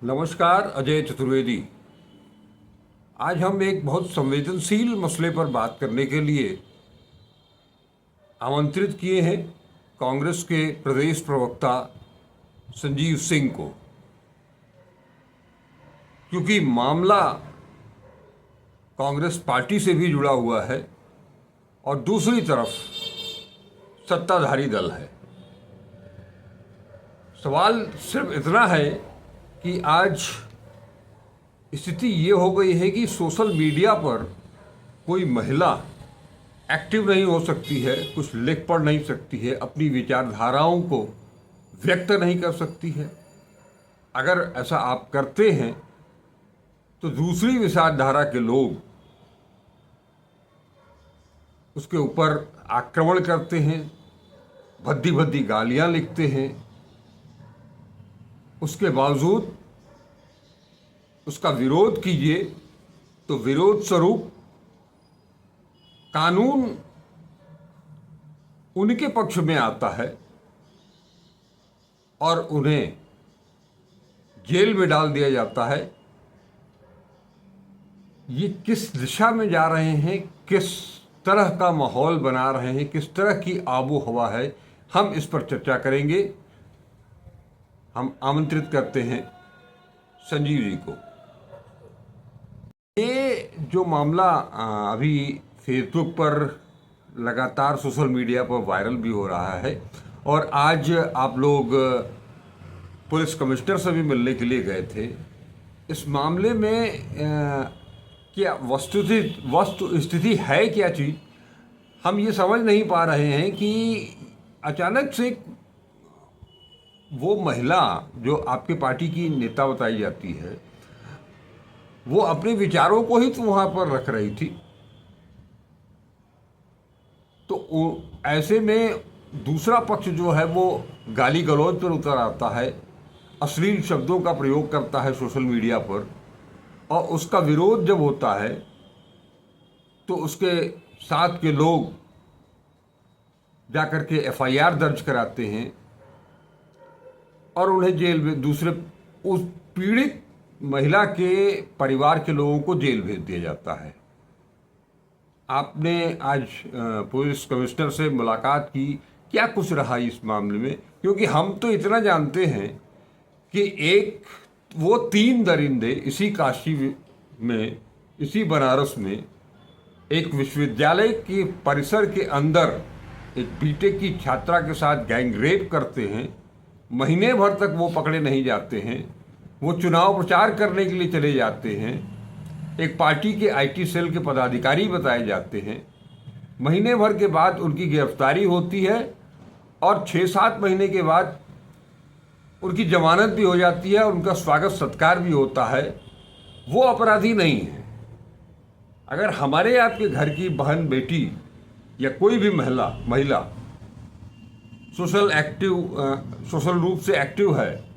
नमस्कार, अजय चतुर्वेदी। आज हम एक बहुत संवेदनशील मसले पर बात करने के लिए आमंत्रित किए हैं कांग्रेस के प्रदेश प्रवक्ता संजीव सिंह को, क्योंकि मामला कांग्रेस पार्टी से भी जुड़ा हुआ है और दूसरी तरफ सत्ताधारी दल है। सवाल सिर्फ इतना है कि आज स्थिति ये हो गई है कि सोशल मीडिया पर कोई महिला एक्टिव नहीं हो सकती है, कुछ लिख पढ़ नहीं सकती है, अपनी विचारधाराओं को व्यक्त नहीं कर सकती है। अगर ऐसा आप करते हैं तो दूसरी विचारधारा के लोग उसके ऊपर आक्रमण करते हैं, भद्दी भद्दी गालियां लिखते हैं। उसके बावजूद उसका विरोध कीजिए तो विरोध स्वरूप कानून उनके पक्ष में आता है और उन्हें जेल में डाल दिया जाता है। ये किस दिशा में जा रहे हैं, किस तरह का माहौल बना रहे हैं, किस तरह की आबो हवा है, हम इस पर चर्चा करेंगे। हम आमंत्रित करते हैं संजीव जी को। ये जो मामला अभी फेसबुक पर लगातार सोशल मीडिया पर वायरल भी हो रहा है और आज आप लोग पुलिस कमिश्नर से भी मिलने के लिए गए थे। इस मामले में क्या वस्तु स्थिति है, क्या चीज़ हम ये समझ नहीं पा रहे हैं कि अचानक से वो महिला जो आपके पार्टी की नेता बताई जाती है, वो अपने विचारों को ही तो वहाँ पर रख रही थी। तो ऐसे में दूसरा पक्ष जो है वो गाली गलौज पर उतर आता है, अश्लील शब्दों का प्रयोग करता है सोशल मीडिया पर, और उसका विरोध जब होता है तो उसके साथ के लोग जाकर के एफआईआर दर्ज कराते हैं और उन्हें जेल में, दूसरे उस पीड़ित महिला के परिवार के लोगों को जेल भेज दिया जाता है। आपने आज पुलिस कमिश्नर से मुलाकात की, क्या कुछ रहा इस मामले में? क्योंकि हम तो इतना जानते हैं कि एक वो 3 दरिंदे इसी काशी में, इसी बनारस में एक विश्वविद्यालय के परिसर के अंदर एक बीटेक की छात्रा के साथ गैंग रेप करते हैं। महीने भर तक वो पकड़े नहीं जाते हैं। वो चुनाव प्रचार करने के लिए चले जाते हैं। एक पार्टी के आईटी सेल के पदाधिकारी बताए जाते हैं। महीने भर के बाद उनकी गिरफ्तारी होती है और 6-7 महीने के बाद उनकी जमानत भी हो जाती है और उनका स्वागत सत्कार भी होता है। वो अपराधी नहीं है। अगर हमारे आपके घर की बहन, बेटी या कोई भी महिला सोशल रूप से एक्टिव है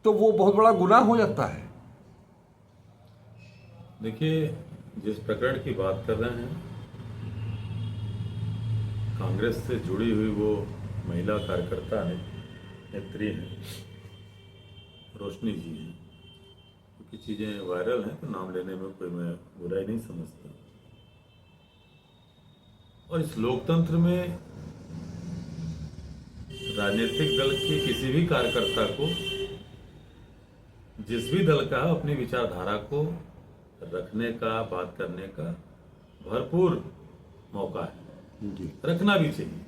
तो वो बहुत बड़ा गुनाह हो जाता है। देखिए, जिस प्रकरण की बात कर रहे हैं, कांग्रेस से जुड़ी हुई वो महिला कार्यकर्ता है, नेत्री है, रोशनी जी हैं। क्योंकि चीज़ें वायरल हैं तो नाम लेने में कोई मैं बुराई नहीं समझता। और इस लोकतंत्र में राजनीतिक दल के किसी भी कार्यकर्ता को, जिस भी दल का, अपनी विचारधारा को रखने का, बात करने का भरपूर मौका है जी। रखना भी चाहिए।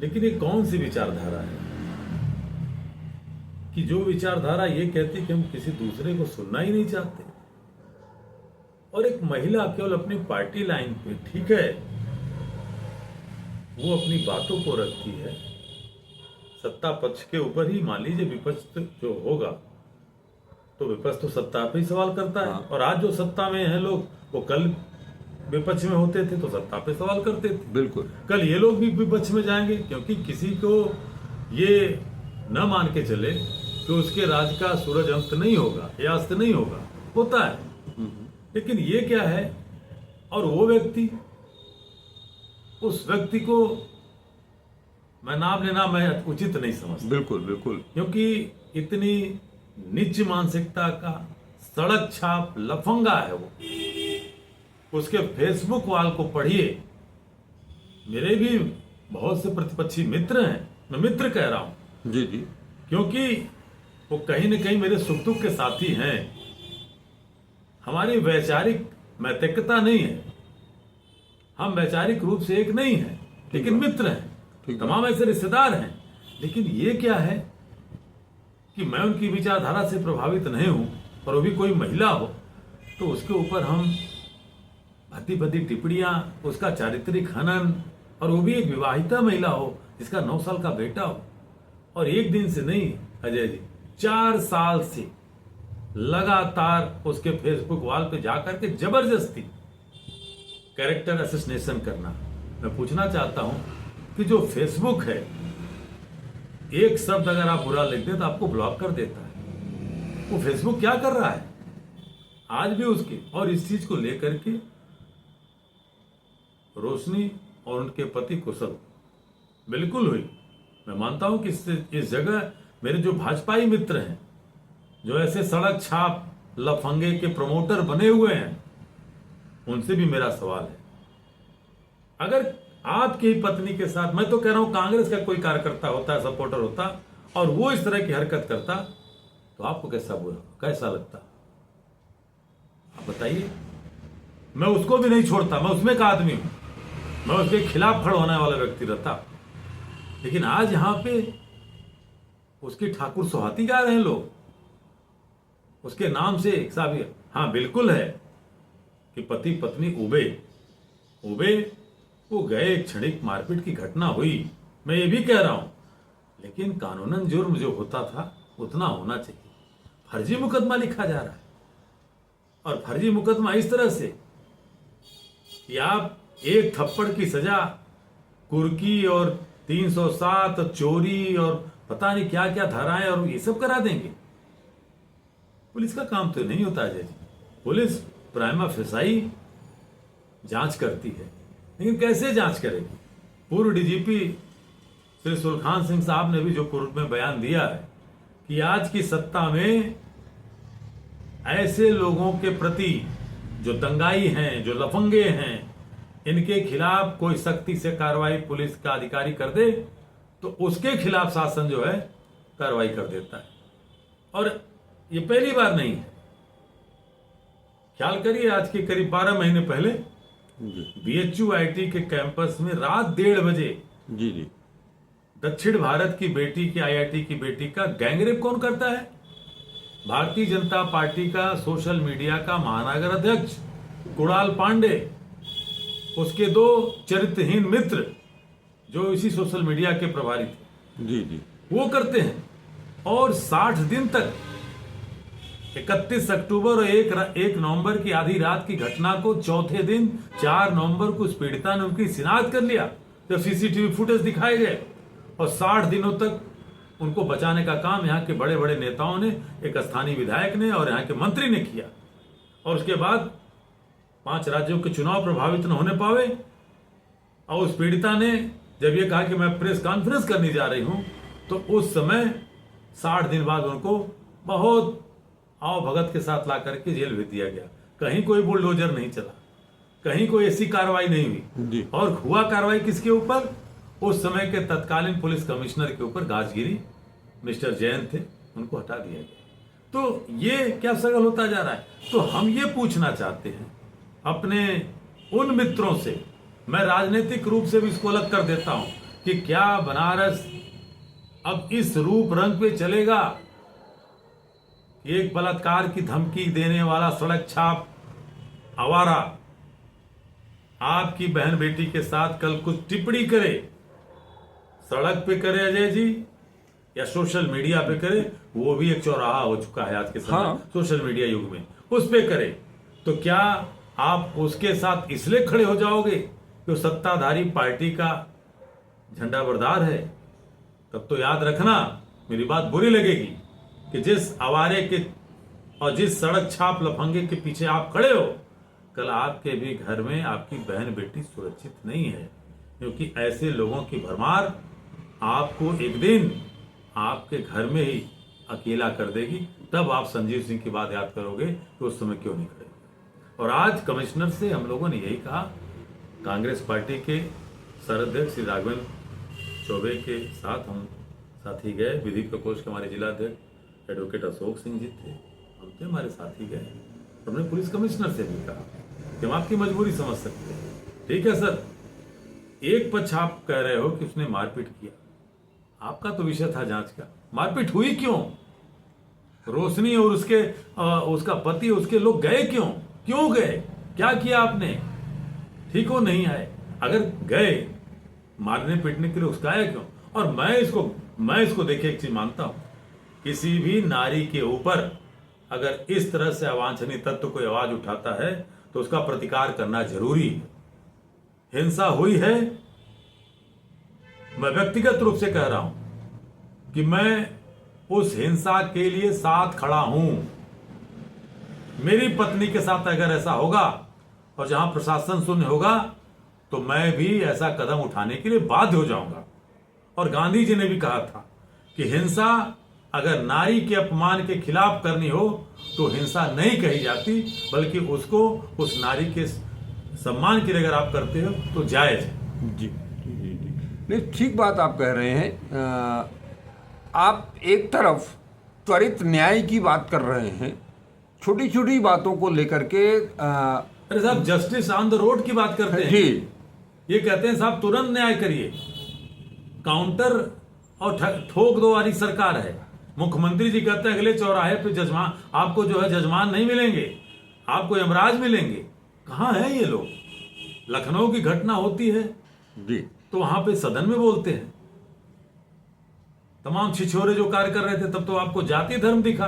लेकिन ये कौन सी विचारधारा है कि जो विचारधारा ये कहती कि हम किसी दूसरे को सुनना ही नहीं चाहते, और एक महिला केवल अपनी पार्टी लाइन पे, ठीक है, वो अपनी बातों को रखती है सत्ता पक्ष के ऊपर ही। मान लीजिए विपक्ष जो होगा तो विपक्ष तो सत्ता पे ही सवाल करता है। और आज जो सत्ता में हैं लोग, वो कल विपक्ष में होते थे तो सत्ता पे सवाल करते थे। बिल्कुल, कल ये लोग भी विपक्ष में जाएंगे, क्योंकि किसी को ये न मान के चले कि उसके राज का सूरज अंत नहीं होगा या अस्त नहीं होगा, होता है। लेकिन ये क्या है, और वो व्यक्ति, उस व्यक्ति को मैं नाम लेना मैं उचित नहीं समझता। बिल्कुल बिल्कुल। क्योंकि इतनी नीच मानसिकता का सड़क छाप लफंगा है वो। उसके फेसबुक वाल को पढ़िए। मेरे भी बहुत से प्रतिपक्षी मित्र हैं, मैं मित्र कह रहा हूं, जी जी। क्योंकि वो कहीं न कहीं मेरे सुख दुख के साथी हैं। हमारी वैचारिक नैतिकता नहीं है, हम वैचारिक रूप से एक नहीं हैं, लेकिन मित्र हैं, तमाम ऐसे रिश्तेदार हैं। लेकिन ये क्या है कि मैं उनकी विचारधारा से प्रभावित नहीं हूं, और वो भी कोई महिला हो तो उसके ऊपर हम भद्दी भद्दी टिप्पणियां, उसका चारित्रिक हनन, और वो भी एक विवाहिता महिला हो जिसका 9 साल का बेटा हो। और एक दिन से नहीं अजय जी, 4 साल से लगातार उसके फेसबुक वॉल पे जाकर के जबरदस्ती कैरेक्टर असैसिनेशन करना। मैं पूछना चाहता हूं कि जो फेसबुक है, एक शब्द अगर आप बुरा लिख दे तो आपको ब्लॉक कर देता है। वो फेसबुक क्या कर रहा है आज भी उसके, और इस चीज को लेकर के रोशनी और उनके पति कुशल बिल्कुल हुई। मैं मानता हूं कि इस जगह मेरे जो भाजपाई मित्र हैं, जो ऐसे सड़क छाप लफंगे के प्रमोटर बने हुए हैं, उनसे भी मेरा सवाल है, अगर आपकी पत्नी के साथ, मैं तो कह रहा हूं कांग्रेस का कोई कार्यकर्ता होता, सपोर्टर होता, और वो इस तरह की हरकत करता, तो आपको कैसा लगता? आप बताइए। मैं उसको भी नहीं छोड़ता, मैं उसमें का आदमी हूं, मैं उसके खिलाफ खड़ा होने वाला व्यक्ति रहता। लेकिन आज यहां पे उसकी ठाकुर सुहाती गा रहे हैं लोग, उसके नाम से साहब। हाँ बिल्कुल है कि पति पत्नी उबे वो गए, एक क्षणिक मारपीट की घटना हुई, मैं ये भी कह रहा हूं, लेकिन कानूनन जुर्म जो होता था उतना होना चाहिए। फर्जी मुकदमा लिखा जा रहा है, और फर्जी मुकदमा इस तरह से कि आप एक थप्पड़ की सजा कुर्की और 307 चोरी और पता नहीं क्या क्या धाराएं और ये सब करा देंगे। पुलिस का काम तो नहीं होता है जी। पुलिस प्राइमा फेसाई जांच करती है, लेकिन कैसे जांच करेगी? पूर्व डीजीपी श्री सुलखान सिंह साहब ने भी जो कोर्ट में बयान दिया है कि आज की सत्ता में ऐसे लोगों के प्रति जो दंगाई हैं, जो लफंगे हैं, इनके खिलाफ कोई सख्ती से कार्रवाई पुलिस का अधिकारी कर दे तो उसके खिलाफ शासन जो है कार्रवाई कर देता है। और ये पहली बार नहीं है। ख्याल करिए, आज के करीब 12 महीने पहले बीएचयू आईटी के कैंपस में रात 1:30 बजे जी जी दक्षिण भारत की बेटी की, आईआईटी की बेटी का गैंगरेप कौन करता है? भारतीय जनता पार्टी का सोशल मीडिया का महानगर अध्यक्ष कुणाल पांडे, उसके 2 चरित्रहीन मित्र जो इसी सोशल मीडिया के प्रभारी थे, जी जी, वो करते हैं। और 60 दिन तक 31 अक्टूबर और 1 नवंबर की आधी रात की घटना को चौथे दिन 4 नवंबर को उस पीड़िता ने उनकी शिनाख्त कर लिया जब सीसीटीवी फुटेज दिखाए गए, और 60 दिनों तक उनको बचाने का काम यहाँ के बड़े बड़े नेताओं ने, एक स्थानीय विधायक ने और यहाँ के मंत्री ने किया। और उसके बाद 5 राज्यों के चुनाव प्रभावित न होने पावे, और उस पीड़िता ने जब ये कहा कि मैं प्रेस कॉन्फ्रेंस करने जा रही हूं, तो उस समय 60 दिन बाद उनको बहुत आओ भगत के साथ ला करके जेल भेज दिया गया। कहीं कोई बुलडोजर नहीं चला, कहीं कोई ऐसी कार्रवाई नहीं हुई। और हुआ कार्रवाई किसके ऊपर? उस समय के तत्कालीन पुलिस कमिश्नर के ऊपर गाजगिरी मिस्टर जैन थे, उनको हटा दिया गया। तो ये क्या सगल होता जा रहा है? तो हम ये पूछना चाहते हैं अपने उन मित्रों से, मैं राजनीतिक रूप से भी इसको अलग कर देता हूं, कि क्या बनारस अब इस रूप रंग पे चलेगा? एक बलात्कार की धमकी देने वाला सड़क छाप आवारा आपकी बहन बेटी के साथ कल कुछ टिप्पणी करे, सड़क पे करे अजय जी, या सोशल मीडिया पे करे, वो भी एक चौराहा हो चुका है आज के समय। हाँ। सोशल मीडिया युग में उस पे करे, तो क्या आप उसके साथ इसलिए खड़े हो जाओगे कि वो सत्ताधारी पार्टी का झंडा बरदार है? तब तो याद रखना, मेरी बात बुरी लगेगी कि जिस आवारे के और जिस सड़क छाप लफंगे के पीछे आप खड़े हो, कल आपके भी घर में आपकी बहन बेटी सुरक्षित नहीं है, क्योंकि ऐसे लोगों की भरमार आपको एक दिन आपके घर में ही अकेला कर देगी। तब आप संजीव सिंह की बात याद करोगे कि उस समय क्यों नहीं खड़े। और आज कमिश्नर से हम लोगों ने यही कहा, कांग्रेस पार्टी के सर श्री राघवेंद्र चौबे के साथ हम साथी गए, विधि प्रकोष्ठ के हमारे जिलाध्यक्ष एडवोकेट अशोक सिंह जी थे, हम थे, हमारे साथी गए। हमने पुलिस कमिश्नर से भी कहा कि हम आपकी मजबूरी समझ सकते हैं, ठीक है सर, एक पक्ष आप कह रहे हो कि उसने मारपीट किया, आपका तो विषय था जांच का, मारपीट हुई क्यों? रोशनी और उसका पति, उसके लोग गए क्यों गए? क्या किया आपने? ठीक हो नहीं आए, अगर गए मारने पीटने के लिए उसका आया क्यों? और मैं इसको देखिए एक चीज मानता हूं, किसी भी नारी के ऊपर अगर इस तरह से अवांछनीय तत्व कोई आवाज उठाता है तो उसका प्रतिकार करना जरूरी है। हिंसा हुई है, मैं व्यक्तिगत रूप से कह रहा हूं कि मैं उस हिंसा के लिए साथ खड़ा हूं। मेरी पत्नी के साथ अगर ऐसा होगा और जहां प्रशासन शून्य होगा तो मैं भी ऐसा कदम उठाने के लिए बाध्य हो जाऊंगा। और गांधी जी ने भी कहा था कि हिंसा अगर नारी के अपमान के खिलाफ करनी हो तो हिंसा नहीं कही जाती, बल्कि उसको उस नारी के सम्मान के लिए अगर आप करते हो तो जायज है। जी जी जी जी नहीं, ठीक बात आप कह रहे हैं। आप एक तरफ त्वरित न्याय की बात कर रहे हैं, छोटी छोटी बातों को लेकर के अरे साहब, जस्टिस ऑन द रोड की बात करते हैं जी, ये कहते हैं साहब तुरंत न्याय करिए। काउंटर और ठोक दो वाली सरकार है। मुख्यमंत्री जी कहते हैं अगले चौराहे पे जजमान, आपको जो है जजमान नहीं मिलेंगे, आपको यमराज मिलेंगे। कहां है ये लोग? लखनऊ की घटना होती है जी, तो वहां पे सदन में बोलते हैं, तमाम छिछोरे जो कार्य कर रहे थे तब तो आपको जाति धर्म दिखा,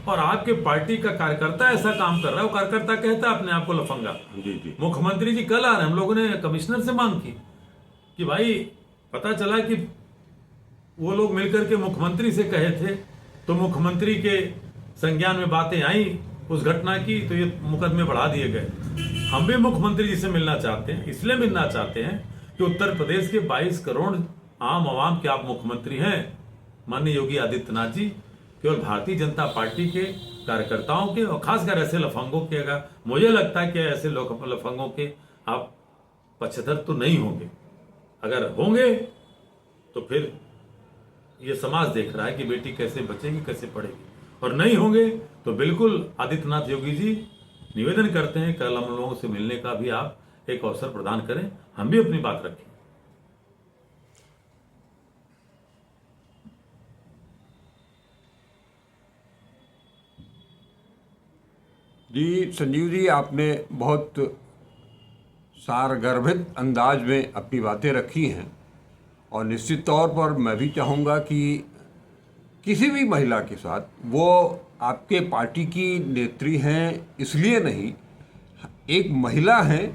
और आपके पार्टी का कार्यकर्ता ऐसा काम कर रहा है, वो कार्यकर्ता कहता है अपने आप को लफंगा। जी जी, मुख्यमंत्री जी कल आ रहे हैं, हम लोगों ने कमिश्नर से मांग की कि भाई पता चला कि वो लोग मिलकर के मुख्यमंत्री से कहे थे, तो मुख्यमंत्री के संज्ञान में बातें आई उस घटना की, तो ये मुकदमे बढ़ा दिए गए। हम भी मुख्यमंत्री जी से मिलना चाहते हैं, इसलिए मिलना चाहते हैं कि उत्तर प्रदेश के 22 करोड़ आम आवाम के आप मुख्यमंत्री हैं माननीय योगी आदित्यनाथ जी। केवल भारतीय जनता पार्टी के कार्यकर्ताओं के और खासकर ऐसे लफंगों के, अगर मुझे लगता है कि ऐसे लफंगों के आप पक्षधर तो नहीं होंगे। अगर होंगे तो फिर ये समाज देख रहा है कि बेटी कैसे बचेगी, कैसे पढ़ेगी, और नहीं होंगे तो बिल्कुल आदित्यनाथ योगी जी निवेदन करते हैं कल हम लोगों से मिलने का भी आप एक अवसर प्रदान करें, हम भी अपनी बात रखें। जी संजीव जी, आपने बहुत सारगर्भित अंदाज में अपनी बातें रखी हैं, और निश्चित तौर पर मैं भी चाहूँगा कि किसी भी महिला के साथ, वो आपके पार्टी की नेत्री हैं इसलिए नहीं, एक महिला हैं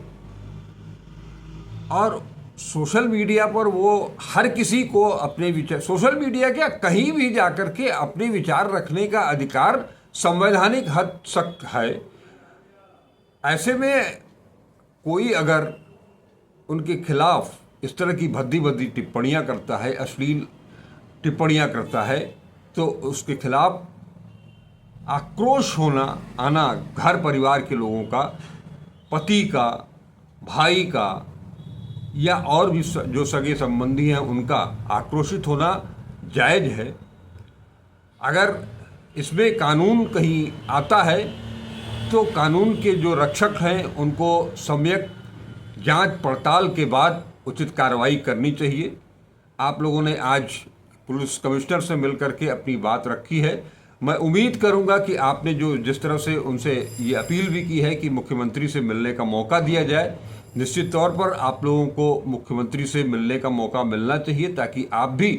और सोशल मीडिया पर वो हर किसी को अपने विचार, सोशल मीडिया क्या कहीं भी जाकर के अपने विचार रखने का अधिकार संवैधानिक हद तक है। ऐसे में कोई अगर उनके खिलाफ इस तरह की भद्दी भद्दी टिप्पणियां करता है, अश्लील टिप्पणियां करता है, तो उसके खिलाफ आक्रोश आना घर परिवार के लोगों का, पति का, भाई का, या और भी जो सगे संबंधी हैं उनका आक्रोशित होना जायज़ है। अगर इसमें कानून कहीं आता है तो कानून के जो रक्षक हैं उनको सम्यक जांच पड़ताल के बाद उचित कार्रवाई करनी चाहिए। आप लोगों ने आज पुलिस कमिश्नर से मिलकर के अपनी बात रखी है। मैं उम्मीद करूंगा कि आपने जो जिस तरह से उनसे ये अपील भी की है कि मुख्यमंत्री से मिलने का मौका दिया जाए, निश्चित तौर पर आप लोगों को मुख्यमंत्री से मिलने का मौका मिलना चाहिए, ताकि आप भी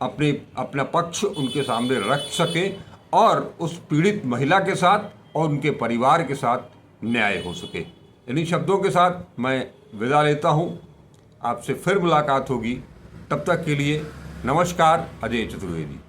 अपना पक्ष उनके सामने रख सकें और उस पीड़ित महिला के साथ और उनके परिवार के साथ न्याय हो सके। इन्हीं शब्दों के साथ मैं विदा लेता हूं। आपसे फिर मुलाकात होगी, तब तक के लिए नमस्कार। अजय चतुर्वेदी।